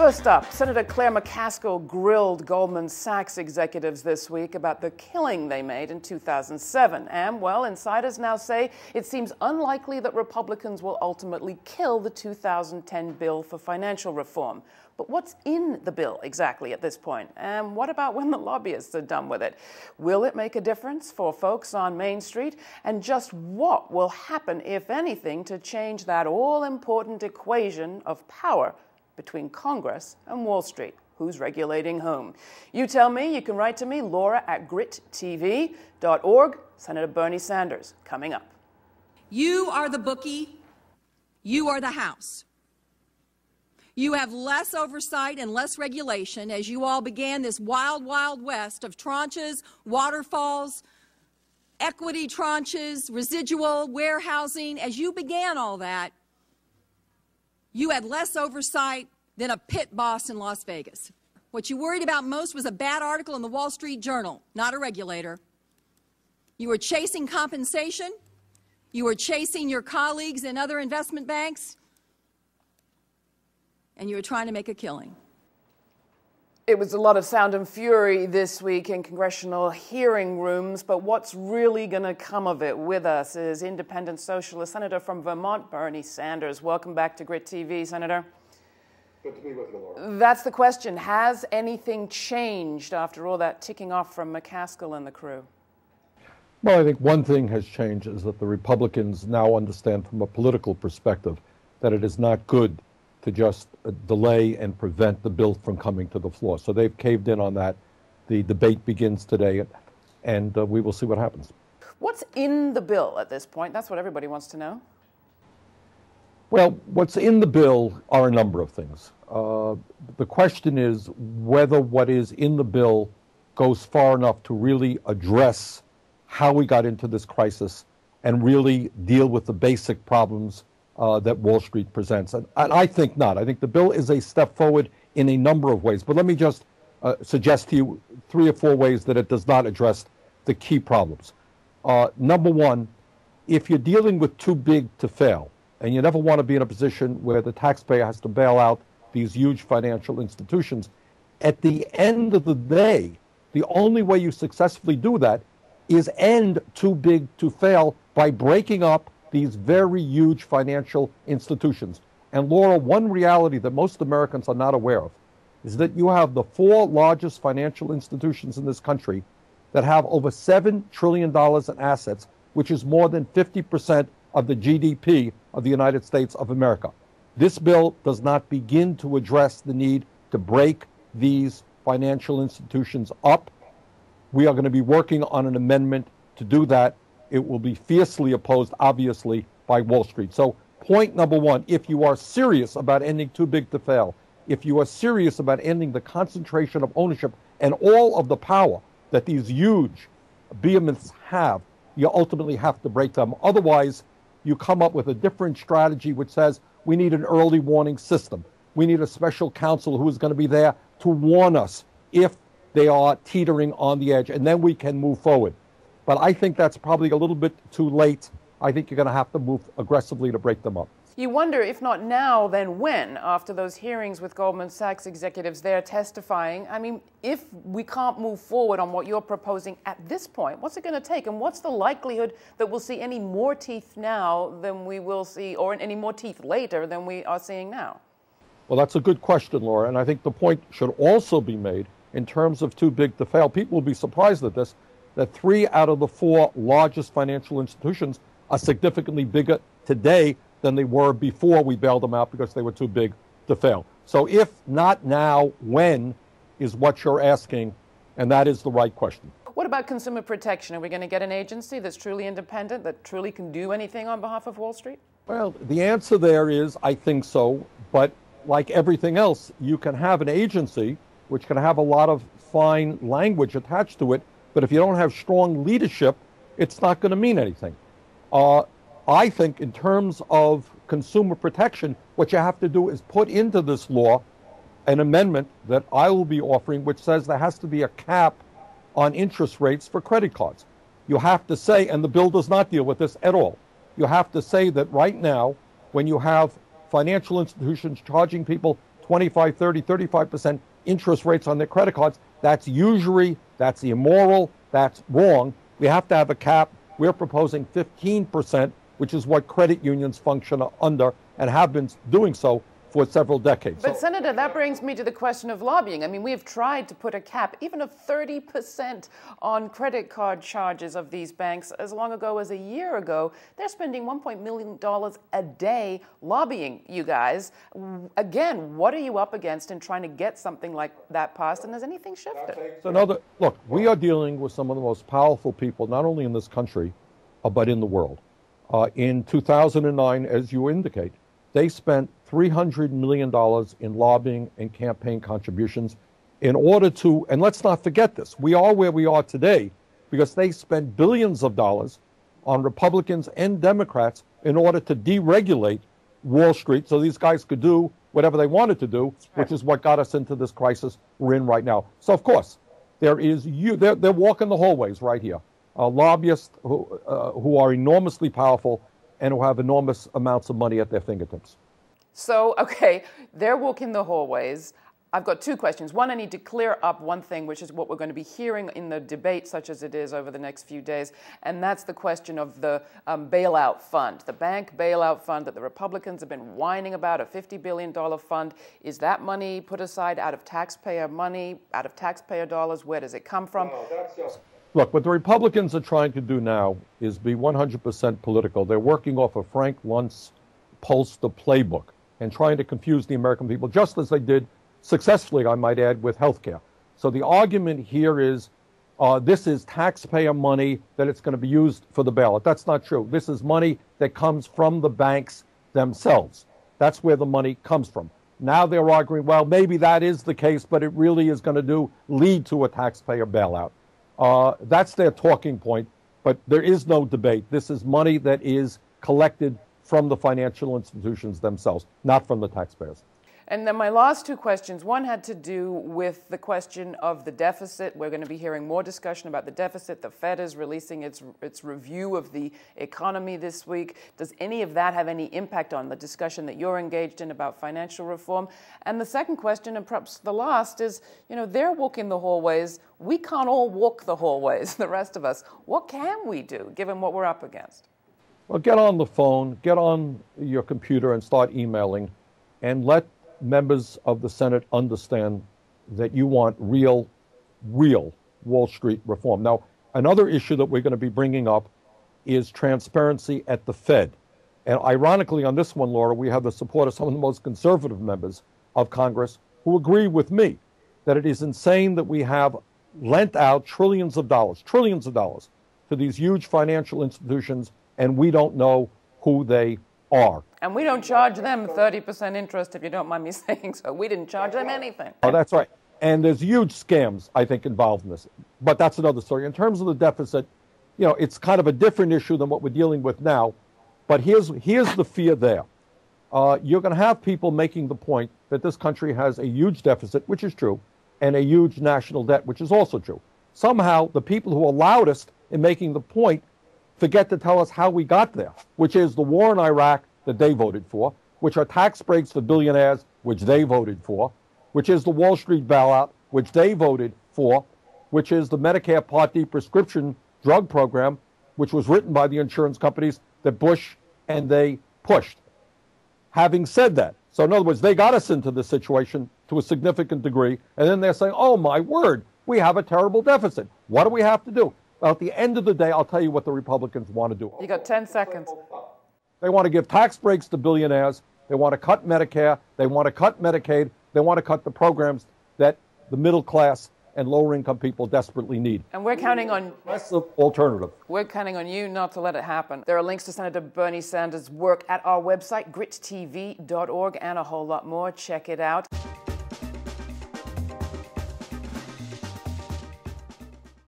First up, Senator Claire McCaskill grilled Goldman Sachs executives this week about the killing they made in 2007. And, well, insiders now say it seems unlikely that Republicans will ultimately kill the 2010 bill for financial reform. But what's in the bill exactly at this point? And what about when the lobbyists are done with it? Will it make a difference for folks on Main Street? And just what will happen, if anything, to change that all-important equation of power between Congress and Wall Street? Who's regulating whom? You tell me. You can write to me, Laura@grittv.org. Senator Bernie Sanders, coming up. You are the bookie. You are the House. You have less oversight and less regulation as you all began this wild, wild west of tranches, waterfalls, equity tranches, residual, warehousing. As you began all that, you had less oversight than a pit boss in Las Vegas. What you worried about most was a bad article in the Wall Street Journal, not a regulator. You were chasing compensation. You were chasing your colleagues in other investment banks. And you were trying to make a killing. It was a lot of sound and fury this week in congressional hearing rooms, but what's really going to come of it? With us is independent socialist Senator from Vermont, Bernie Sanders. Welcome back to Grit TV, Senator. Good to be with you, Laura. That's the question. Has anything changed after all that ticking off from McCaskill and the crew? Well, I think one thing has changed is that the Republicans now understand from a political perspective that it is not good to just delay and prevent the bill from coming to the floor. So they've caved in on that. The debate begins today, and we will see what happens. What's in the bill at this point? That's what everybody wants to know. Well, what's in the bill are a number of things. The question is whether what is in the bill goes far enough to really address how we got into this crisis and really deal with the basic problems that Wall Street presents. And I think not. I think the bill is a step forward in a number of ways. But let me just suggest to you 3 or 4 ways that it does not address the key problems. Number one, if you're dealing with too big to fail, and you never want to be in a position where the taxpayer has to bail out these huge financial institutions, at the end of the day, the only way you successfully do that is end too big to fail by breaking up these very huge financial institutions. And Laura, one reality that most Americans are not aware of is that you have the 4 largest financial institutions in this country that have over $7 trillion in assets, which is more than 50% of the GDP of the United States of America. This bill does not begin to address the need to break these financial institutions up. We are going to be working on an amendment to do that. It will be fiercely opposed, obviously, by Wall Street. So point number one, if you are serious about ending too big to fail, if you are serious about ending the concentration of ownership and all of the power that these huge behemoths have, you ultimately have to break them. Otherwise, you come up with a different strategy which says we need an early warning system. We need a special counsel who is going to be there to warn us if they are teetering on the edge, and then we can move forward. But I think that's probably a little bit too late. I think you're going to have to move aggressively to break them up. You wonder, if not now, then when, after those hearings with Goldman Sachs executives there testifying? I mean, if we can't move forward on what you're proposing at this point, what's it going to take? And what's the likelihood that we'll see any more teeth now than we will see, or any more teeth later than we are seeing now? Well, that's a good question, Laura. And I think the point should also be made in terms of too big to fail. People will be surprised at this, that 3 out of the 4 largest financial institutions are significantly bigger today than they were before we bailed them out because they were too big to fail. So if not now, when is what you're asking, and that is the right question. What about consumer protection? Are we going to get an agency that's truly independent, that truly can do anything on behalf of Wall Street? Well, the answer there is, I think so, but like everything else, you can have an agency which can have a lot of fine language attached to it, but if you don't have strong leadership, it's not going to mean anything. I think in terms of consumer protection, what you have to do is put into this law an amendment that I will be offering, which says there has to be a cap on interest rates for credit cards. You have to say, and the bill does not deal with this at all, you have to say that right now, when you have financial institutions charging people 25, 30, 35% interest rates on their credit cards. That's usury, that's immoral, that's wrong. We have to have a cap. We're proposing 15%, which is what credit unions function under and have been doing so for several decades. But Senator, that brings me to the question of lobbying. I mean, we have tried to put a cap, even of 30% on credit card charges of these banks as long ago as a year ago. They're spending $1 million a day lobbying you guys. Again, what are you up against in trying to get something like that passed, and has anything shifted? So look, we are dealing with some of the most powerful people, not only in this country, but in the world. In 2009, as you indicate, they spent $300 million in lobbying and campaign contributions in order to, and let's not forget this, we are where we are today because they spent billions of dollars on Republicans and Democrats in order to deregulate Wall Street so these guys could do whatever they wanted to do, which is what got us into this crisis we're in right now. So, of course, they're walking the hallways right here. Lobbyists who are enormously powerful and who have enormous amounts of money at their fingertips. So, okay, they're walking the hallways. I've got two questions. One, I need to clear up one thing, which is what we're going to be hearing in the debate, such as it is over the next few days, and that's the question of the bailout fund, the bank bailout fund that the Republicans have been whining about, a $50 billion fund. Is that money put aside out of taxpayer money, out of taxpayer dollars? Where does it come from? No, that's just... Look, what the Republicans are trying to do now is be 100% political. They're working off of Frank Lunt's pollster playbook and trying to confuse the American people, just as they did successfully, I might add, with health care. So the argument here is this is taxpayer money, that it's going to be used for the bailout. That's not true. This is money that comes from the banks themselves. That's where the money comes from. Now they're arguing, well, maybe that is the case, but it really is going to lead to a taxpayer bailout. That's their talking point, but there is no debate. This is money that is collected from the financial institutions themselves, not from the taxpayers. And then my last two questions, one had to do with the question of the deficit. We're going to be hearing more discussion about the deficit. The Fed is releasing its review of the economy this week. Does any of that have any impact on the discussion that you're engaged in about financial reform? And the second question, and perhaps the last, is, they're walking the hallways. We can't all walk the hallways, the rest of us. What can we do, given what we're up against? Well, get on the phone, get on your computer and start emailing, and let members of the Senate understand that you want real Wall Street reform. Now, another issue that we're going to be bringing up is transparency at the Fed. And ironically, on this one, Laura, we have the support of some of the most conservative members of Congress who agree with me that it is insane that we have lent out trillions of dollars to these huge financial institutions, and we don't know who they are. And we don't charge them 30% interest, if you don't mind me saying so. We didn't charge them anything. Oh, that's right. And there's huge scams, I think, involved in this. But that's another story. In terms of the deficit, it's kind of a different issue than what we're dealing with now. But here's the fear there. You're going to have people making the point that this country has a huge deficit, which is true, and a huge national debt, which is also true. Somehow, the people who are loudest in making the point forget to tell us how we got there, which is the war in Iraq that they voted for, which are tax breaks for billionaires, which they voted for, which is the Wall Street bailout, which they voted for, which is the Medicare Part D prescription drug program, which was written by the insurance companies that Bush and they pushed. Having said that, so in other words, they got us into this situation to a significant degree, and then they're saying, oh my word, we have a terrible deficit. What do we have to do? Well, at the end of the day, I'll tell you what the Republicans want to do. You got 10 seconds. They want to give tax breaks to billionaires. They want to cut Medicare. They want to cut Medicaid. They want to cut the programs that the middle class and lower income people desperately need. And we're counting on alternative. We're counting on you not to let it happen. There are links to Senator Bernie Sanders' work at our website, grittv.org, and a whole lot more. Check it out.